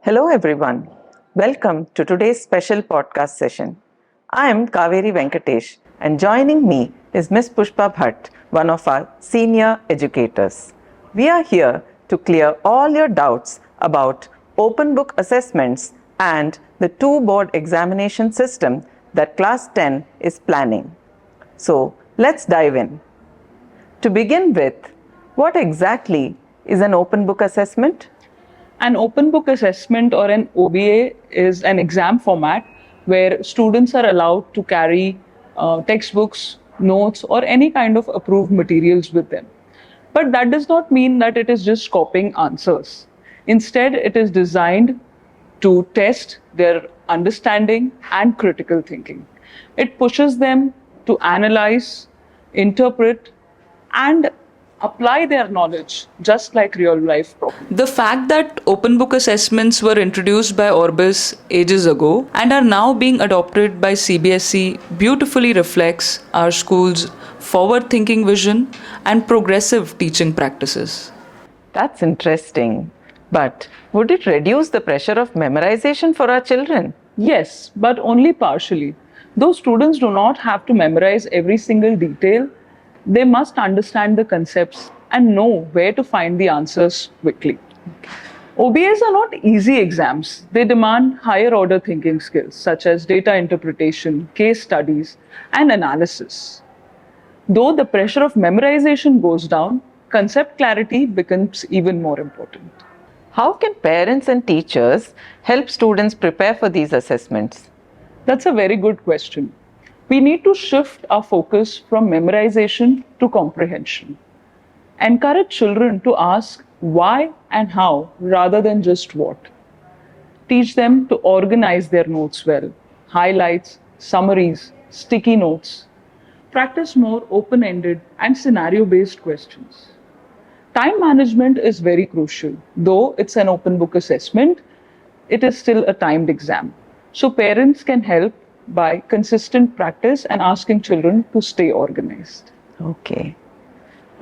Hello everyone. Welcome to today's special podcast session. I am Kaveri Venkatesh and joining me is Ms. Pushpa Bhat, one of our senior educators. We are here to clear all your doubts about open book assessments and the two board examination system that class 10 is planning. So let's dive in. To begin with, what exactly is an open book assessment? An open book assessment or an OBA is an exam format where students are allowed to carry textbooks, notes, or any kind of approved materials with them. But that does not mean that it is just copying answers. Instead, it is designed to test their understanding and critical thinking. It pushes them to analyze, interpret, and apply their knowledge just like real life problems. The fact that open book assessments were introduced by Orbis ages ago and are now being adopted by CBSE beautifully reflects our school's forward thinking vision and progressive teaching practices. That's interesting. But would it reduce the pressure of memorization for our children? Yes, but only partially. Though students do not have to memorize every single detail, they must understand the concepts and know where to find the answers quickly. OBAs are not easy exams. They demand higher order thinking skills such as data interpretation, case studies, and analysis. Though the pressure of memorization goes down, concept clarity becomes even more important. How can parents and teachers help students prepare for these assessments? That's a very good question. We need to shift our focus from memorization to comprehension. Encourage children to ask why and how rather than just what. Teach them to organize their notes well, highlights, summaries, sticky notes. Practice more open-ended and scenario-based questions. Time management is very crucial. Though it's an open book assessment, it is still a timed exam. So parents can help by consistent practice and asking children to stay organized. Okay.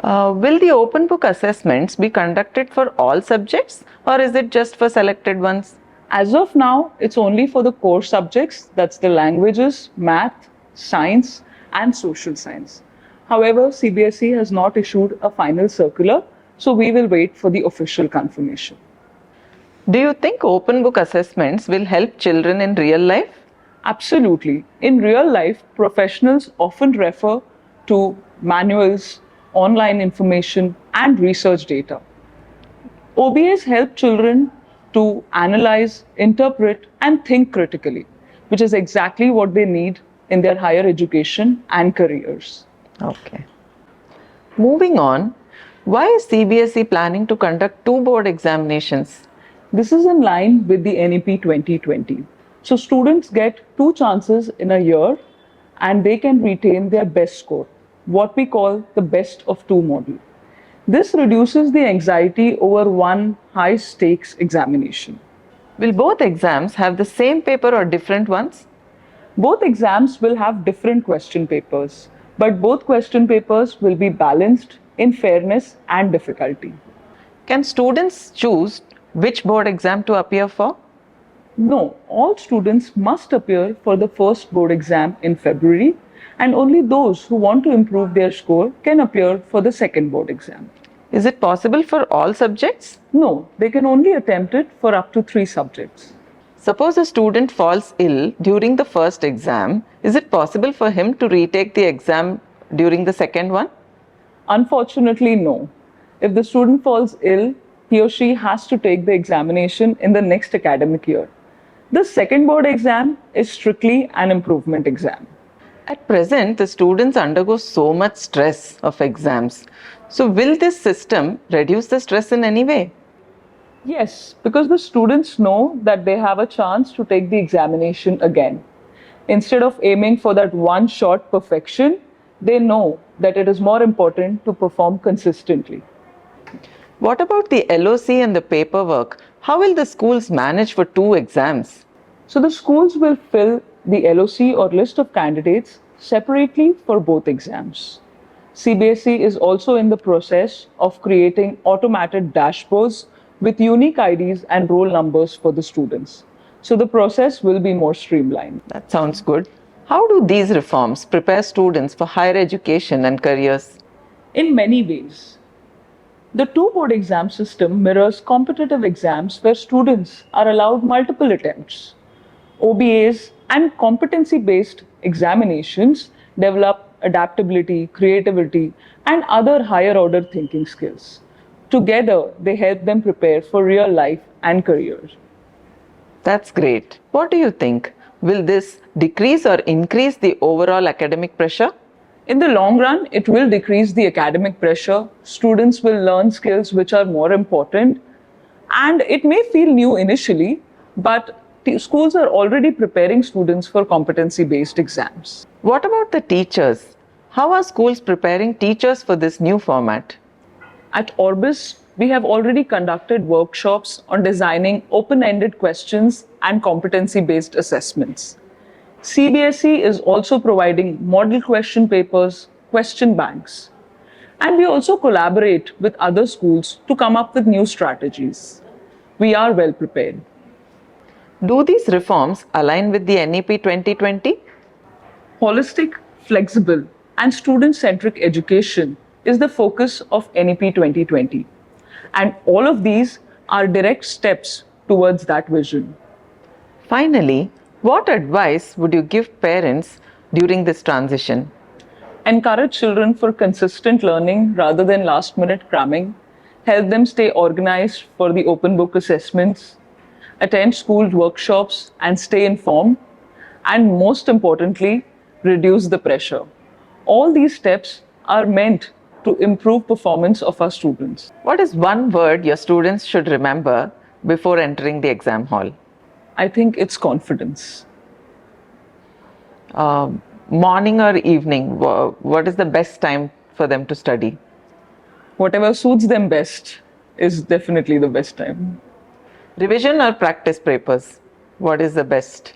Will the open book assessments be conducted for all subjects or is it just for selected ones? As of now, it's only for the core subjects, that's the languages, math, science, and social science. However, CBSE has not issued a final circular, so we will wait for the official confirmation. Do you think open book assessments will help children in real life? Absolutely. In real life, professionals often refer to manuals, online information, and research data. OBAs help children to analyze, interpret, and think critically, which is exactly what they need in their higher education and careers. Okay. Moving on, why is CBSE planning to conduct two board examinations? This is in line with the NEP 2020. So students get two chances in a year and they can retain their best score, what we call the best of two model. This reduces the anxiety over one high stakes examination. Will both exams have the same paper or different ones? Both exams will have different question papers, but both question papers will be balanced in fairness and difficulty. Can students choose which board exam to appear for? No, all students must appear for the first board exam in February, and only those who want to improve their score can appear for the second board exam. Is it possible for all subjects? No, they can only attempt it for up to 3 subjects. Suppose a student falls ill during the first exam, is it possible for him to retake the exam during the second one? Unfortunately, no. If the student falls ill, he or she has to take the examination in the next academic year. The second board exam is strictly an improvement exam. At present, the students undergo so much stress of exams. So will this system reduce the stress in any way? Yes, because the students know that they have a chance to take the examination again. Instead of aiming for that one shot perfection, they know that it is more important to perform consistently. What about the LOC and the paperwork? How will the schools manage for 2 exams? So the schools will fill the LOC or list of candidates separately for both exams. CBSE is also in the process of creating automated dashboards with unique IDs and roll numbers for the students. So the process will be more streamlined. That sounds good. How do these reforms prepare students for higher education and careers? In many ways, the two board exam system mirrors competitive exams where students are allowed multiple attempts. OBAs and competency based examinations develop adaptability, creativity, and other higher order thinking skills. Together, they help them prepare for real life and career. That's great. What do you think? Will this decrease or increase the overall academic pressure? In the long run, it will decrease the academic pressure. Students will learn skills which are more important. And it may feel new initially, but schools are already preparing students for competency based exams. What about the teachers? How are schools preparing teachers for this new format? At Orbis, we have already conducted workshops on designing open-ended questions and competency-based assessments. CBSE is also providing model question papers, question banks. And we also collaborate with other schools to come up with new strategies. We are well prepared. Do these reforms align with the NEP 2020? Holistic, flexible, and student-centric education is the focus of NEP 2020. And all of these are direct steps towards that vision. Finally, what advice would you give parents during this transition? Encourage children for consistent learning rather than last-minute cramming. Help them stay organized for the open book assessments. Attend school workshops and stay informed. And most importantly, reduce the pressure. All these steps are meant to improve performance of our students. What is one word your students should remember before entering the exam hall? I think it's confidence. Morning or evening, what is the best time for them to study? Whatever suits them best is definitely the best time. Revision or practice papers? What is the best?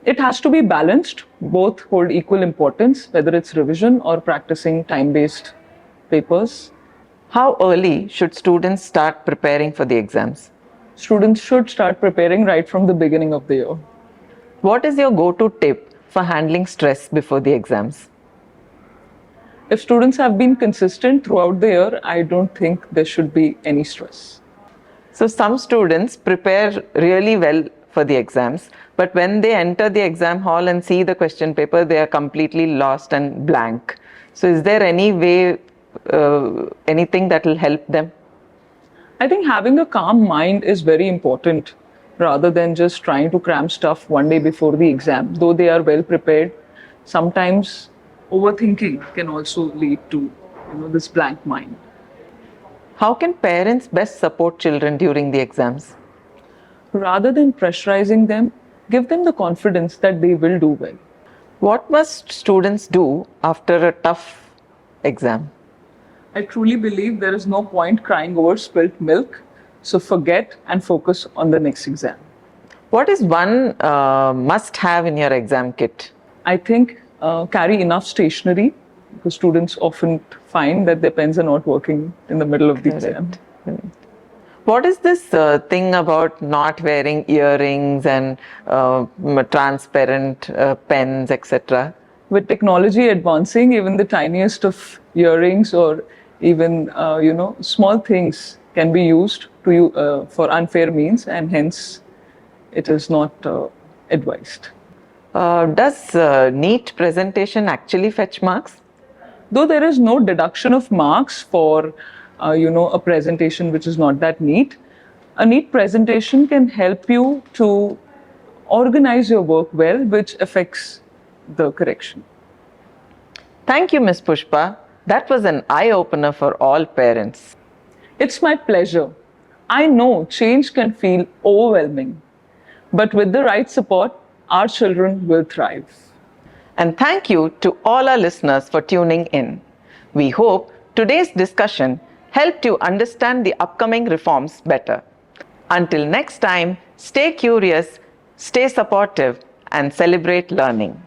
It has to be balanced. Both hold equal importance, whether it's revision or practicing time-based papers. How early should students start preparing for the exams? Students should start preparing right from the beginning of the year. What is your go-to tip for handling stress before the exams? If students have been consistent throughout the year, I don't think there should be any stress. So some students prepare really well for the exams, but when they enter the exam hall and see the question paper, they are completely lost and blank. So is there any way, anything that will help them? I think having a calm mind is very important rather than just trying to cram stuff one day before the exam. Though they are well prepared, sometimes overthinking can also lead to this blank mind. How can parents best support children during the exams? Rather than pressurizing them, give them the confidence that they will do well. What must students do after a tough exam? I truly believe there is no point crying over spilt milk, so forget and focus on the next exam. What is one must-have in your exam kit? I think carry enough stationery, because students often find that their pens are not working in the middle of the exam. Correct. What is this thing about not wearing earrings and transparent pens, etc.? With technology advancing, even the tiniest of earrings or even small things can be used for unfair means, and hence it is not advised. Does neat presentation actually fetch marks? Though there is no deduction of marks for a presentation which is not that neat, a neat presentation can help you to organize your work well, which affects the correction. Thank you, Ms. Pushpa. That was an eye-opener for all parents. It's my pleasure. I know change can feel overwhelming, but with the right support, our children will thrive. And thank you to all our listeners for tuning in. We hope today's discussion helped you understand the upcoming reforms better. Until next time, stay curious, stay supportive, and celebrate learning.